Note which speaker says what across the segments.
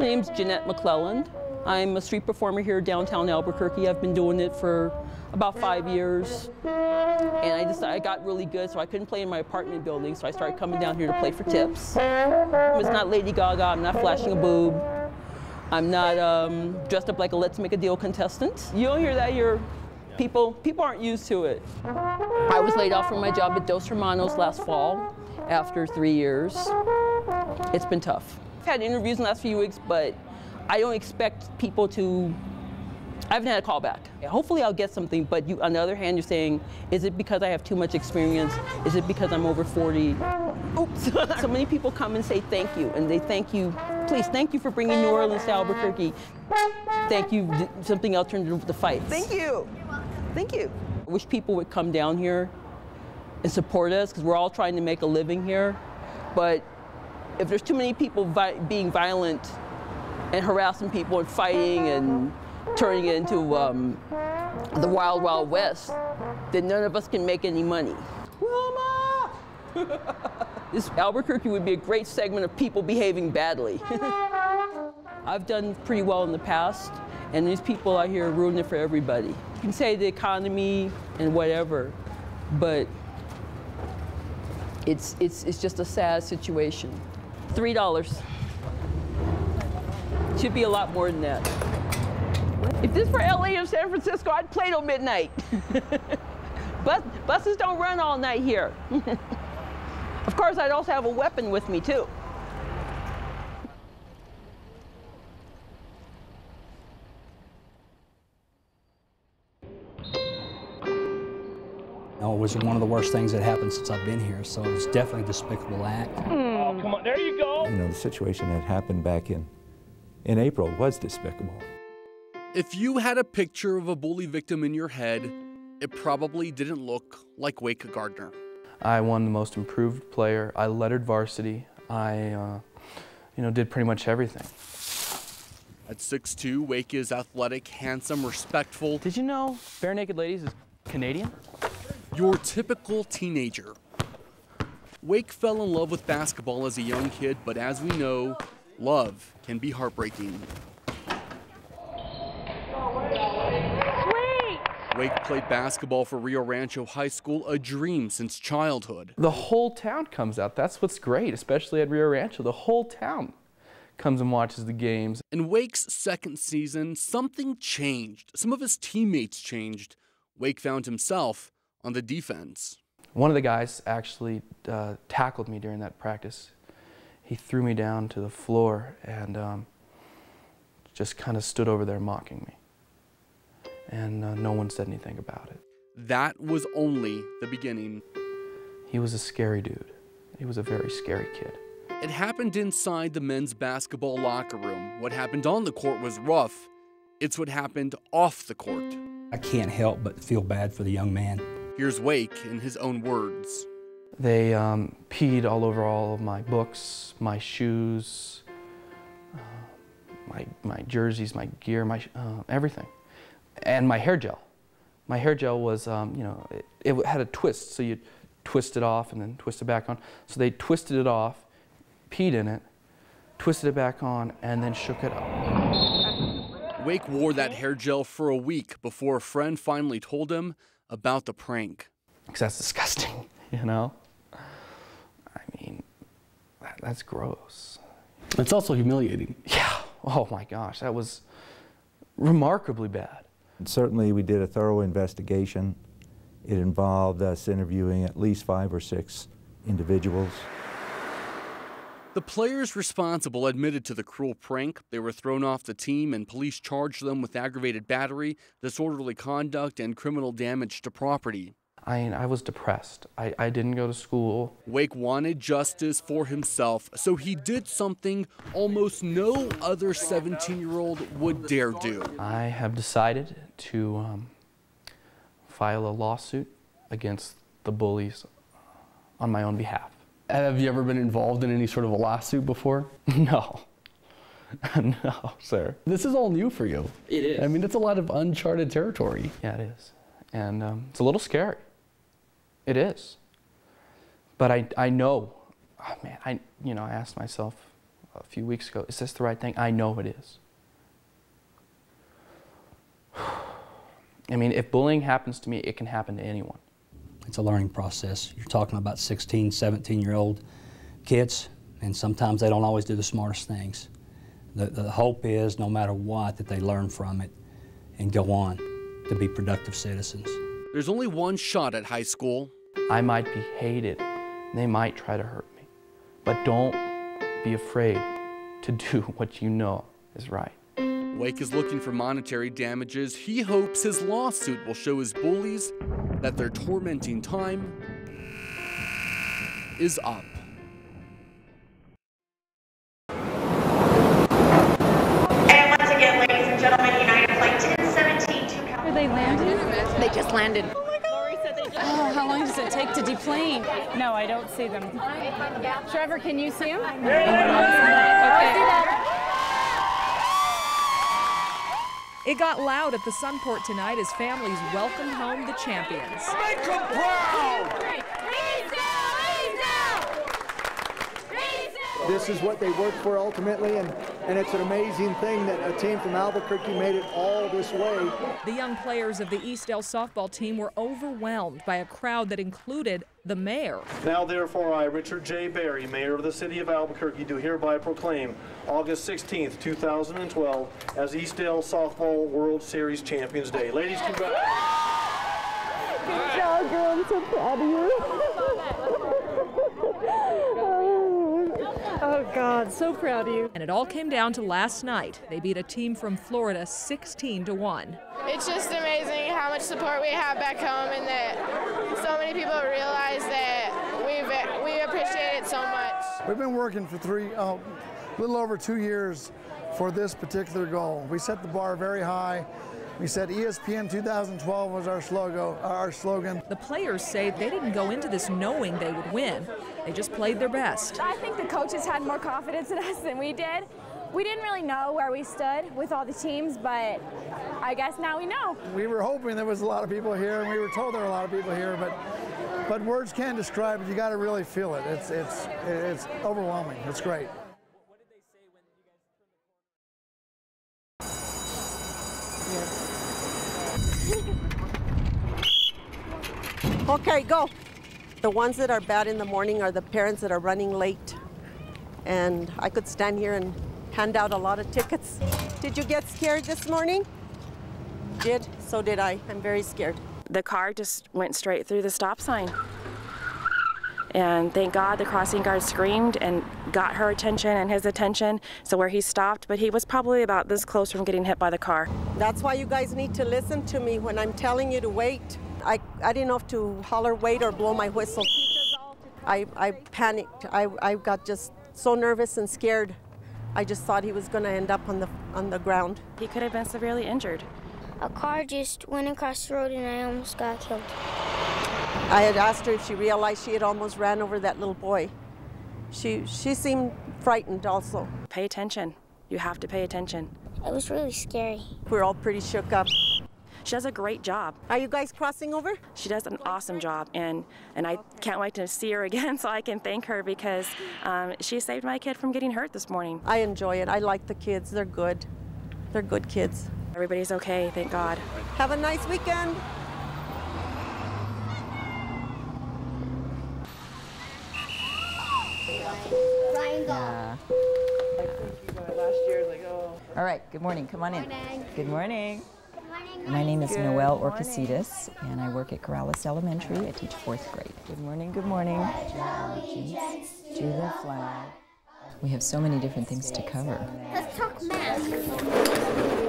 Speaker 1: My name's Jeanette McClelland. I'm a street performer here downtown Albuquerque. I've been doing it for about 5 years. And I got really good, so I couldn't play in my apartment building, so I started coming down here to play for tips. It's not Lady Gaga, I'm not flashing a boob. I'm not dressed up like a Let's Make a Deal contestant. You don't hear that here. People aren't used to it. I was laid off from my job at Dos Hermanos last fall after 3 years. It's been tough. I've had interviews in the last few weeks, but I don't expect people to, I haven't had a call back. Hopefully I'll get something, but on the other hand, you're saying, is it because I have too much experience? Is it because I'm over 40? Oops. So many people come and say thank you, and they thank you, please, thank you for bringing New Orleans to Albuquerque. Thank you, something else turned into the fight. Thank you. You're welcome. Thank you. I wish people would come down here and support us, because we're all trying to make a living here. But if there's too many people being violent and harassing people and fighting and turning it into the wild, wild west, then none of us can make any money. Wilma! This Albuquerque would be a great segment of people behaving badly. I've done pretty well in the past, and these people out here ruin it for everybody. You can say the economy and whatever, but it's just a sad situation. $3. Should be a lot more than that. If this were LA or San Francisco, I'd play till midnight. Buses don't run all night here. Of course, I'd also have a weapon with me, too.
Speaker 2: No, it was one of the worst things that happened since I've been here, so it's definitely a despicable act.
Speaker 3: Oh, come on, there you go!
Speaker 4: You know, the situation that happened back in April was despicable.
Speaker 5: If you had a picture of a bully victim in your head, it probably didn't look like Wake Gardner.
Speaker 6: I won the most improved player. I lettered varsity. I, did pretty much everything.
Speaker 5: At 6'2", Wake is athletic, handsome, respectful.
Speaker 6: Did you know Bare Naked Ladies is Canadian?
Speaker 5: Your typical teenager. Wake fell in love with basketball as a young kid, but as we know, love can be heartbreaking. Wake played basketball for Rio Rancho High School, a dream since childhood.
Speaker 6: The whole town comes out. That's what's great, especially at Rio Rancho. The whole town comes and watches the games.
Speaker 5: In Wake's second season, something changed. Some of his teammates changed. Wake found himself on the defense.
Speaker 6: One of the guys actually tackled me during that practice. He threw me down to the floor and just kind of stood over there mocking me. And no one said anything about it.
Speaker 5: That was only the beginning.
Speaker 6: He was a scary dude. He was a very scary kid.
Speaker 5: It happened inside the men's basketball locker room. What happened on the court was rough. It's what happened off the court.
Speaker 2: I can't help but feel bad for the young man.
Speaker 5: Here's Wake in his own words.
Speaker 6: They peed all over all of my books, my shoes, my jerseys, my gear, everything. And my hair gel. My hair gel was, it had a twist, so you'd twist it off and then twist it back on. So they twisted it off, peed in it, twisted it back on, and then shook it up.
Speaker 5: Wake wore that hair gel for a week before a friend finally told him about the prank.
Speaker 6: Because that's disgusting, you know? I mean, that's gross.
Speaker 7: It's also humiliating.
Speaker 6: Yeah, oh my gosh, that was remarkably bad.
Speaker 4: Certainly we did a thorough investigation. It involved us interviewing at least 5 or 6 individuals.
Speaker 5: The players responsible admitted to the cruel prank. They were thrown off the team and police charged them with aggravated battery, disorderly conduct, and criminal damage to property.
Speaker 6: I was depressed. I didn't go to school.
Speaker 5: Wake wanted justice for himself, so he did something almost no other 17-year-old would dare do.
Speaker 6: I have decided to file a lawsuit against the bullies on my own behalf.
Speaker 7: Have you ever been involved in any sort of a lawsuit before?
Speaker 6: No. No, sir.
Speaker 7: This is all new for you.
Speaker 6: It is.
Speaker 7: I mean, it's a lot of uncharted territory.
Speaker 6: Yeah, it is. And it's a little scary. It is. But I know, oh man, I asked myself, a few weeks ago, is this the right thing? I know it is. I mean, if bullying happens to me, it can happen to anyone.
Speaker 2: It's a learning process. You're talking about 16, 17-year-old kids, and sometimes they don't always do the smartest things. The hope is, no matter what, that they learn from it and go on to be productive citizens.
Speaker 5: There's only one shot at high school.
Speaker 6: I might be hated. They might try to hurt me. But don't be afraid to do what you know is right.
Speaker 5: Wake is looking for monetary damages. He hopes his lawsuit will show his bullies that their tormenting time is up.
Speaker 8: And once again, ladies and gentlemen, United Flight 1017.
Speaker 9: Are they landed?
Speaker 10: They just landed.
Speaker 9: Oh my God. Oh, how long does it take to deplane?
Speaker 11: No, I don't see them.
Speaker 9: Trevor, can you see them?
Speaker 11: Okay.
Speaker 12: It got loud at the Sunport tonight as families welcomed home the champions.
Speaker 3: Make them proud!
Speaker 13: This is what they worked for ultimately, and it's an amazing thing that a team from Albuquerque made it all this way.
Speaker 12: The young players of the Eastdale softball team were overwhelmed by a crowd that included the mayor.
Speaker 14: Now therefore I, Richard J. Berry, Mayor of the City of Albuquerque, do hereby proclaim August 16th, 2012 as Eastdale Softball World Series Champions Day. Ladies, congratulations.
Speaker 9: Good job, girl. I'm so proud of you. Oh, God, so proud of you.
Speaker 12: And it all came down to last night. They beat a team from Florida 16-1.
Speaker 15: It's just amazing how much support we have back home and that so many people realize that we appreciate it so much.
Speaker 13: We've been working for a little over 2 years for this particular goal. We set the bar very high. We said ESPN 2012 was our slogan.
Speaker 12: The players say they didn't go into this knowing they would win. They just played their best.
Speaker 16: I think the coaches had more confidence in us than we did. We didn't really know where we stood with all the teams, but I guess now we know.
Speaker 13: We were hoping there was a lot of people here, and we were told there were a lot of people here, but words can't describe it. You got to really feel it. It's overwhelming. It's great.
Speaker 17: Okay, go. The ones that are bad in the morning are the parents that are running late. And I could stand here and hand out a lot of tickets. Did you get scared this morning? Did? So did I. I'm very scared.
Speaker 18: The car just went straight through the stop sign. And thank God the crossing guard screamed and got her attention and his attention, so where he stopped, but he was probably about this close from getting hit by the car.
Speaker 17: That's why you guys need to listen to me when I'm telling you to wait. I didn't know if to holler wait or blow my whistle. I panicked. I got just so nervous and scared. I just thought he was going to end up on the ground.
Speaker 18: He could have been severely injured.
Speaker 19: A car just went across the road and I almost got killed.
Speaker 17: I had asked her if she realized she had almost ran over that little boy. She seemed frightened also.
Speaker 18: Pay attention. You have to pay attention.
Speaker 19: It was really scary.
Speaker 17: We're all pretty shook up.
Speaker 18: She does a great job.
Speaker 17: Are you guys crossing over?
Speaker 18: She does an awesome job, and I can't wait to see her again so I can thank her because she saved my kid from getting hurt this morning.
Speaker 17: I enjoy it. I like the kids. They're good. They're good kids.
Speaker 18: Everybody's okay, thank God.
Speaker 17: Have a nice weekend.
Speaker 10: Yeah. All right, good morning. Come on in. Good morning. My name is Noelle Orcasitas, and I work at Corrales Elementary. I teach 4th grade. Good morning, good morning. To the flag. We have so many different things to cover.
Speaker 19: Let's talk math.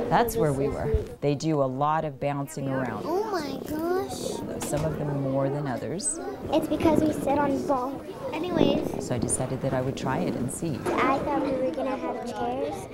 Speaker 10: That's where we were. They do a lot of bouncing around.
Speaker 19: Oh my gosh.
Speaker 10: Some of them more than others.
Speaker 19: It's because we sit on the ball. Anyways.
Speaker 10: So I decided that I would try it and see.
Speaker 19: I thought we were going to have chairs.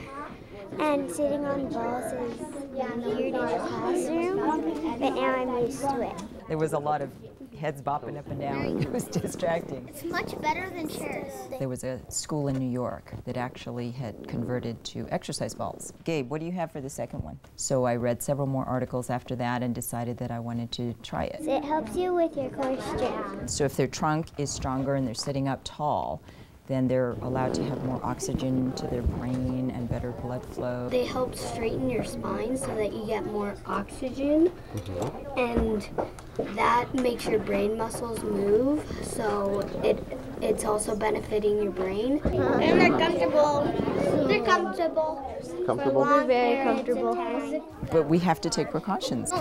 Speaker 19: And sitting on balls is weird in the classroom, but now I'm used to it.
Speaker 10: There was a lot of heads bopping up and down. It was distracting.
Speaker 19: It's much better than chairs.
Speaker 10: There was a school in New York that actually had converted to exercise balls. Gabe, what do you have for the second one? So I read several more articles after that and decided that I wanted to try it.
Speaker 19: So it helps you with your core strength.
Speaker 10: So if their trunk is stronger and they're sitting up tall, then they're allowed to have more oxygen to their brain and better blood flow.
Speaker 19: They help straighten your spine so that you get more oxygen, and that makes your brain muscles move, so it's also benefiting your brain.
Speaker 9: And they're comfortable. They're comfortable.
Speaker 19: Comfortable?
Speaker 9: They're very comfortable.
Speaker 10: But we have to take precautions.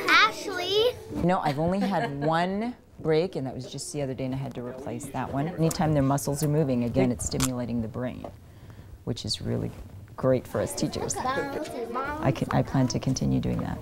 Speaker 19: Ashley!
Speaker 10: No, I've only had one break, and that was just the other day, and I had to replace that one. Anytime their muscles are moving, again, it's stimulating the brain, which is really great for us teachers. I plan to continue doing that.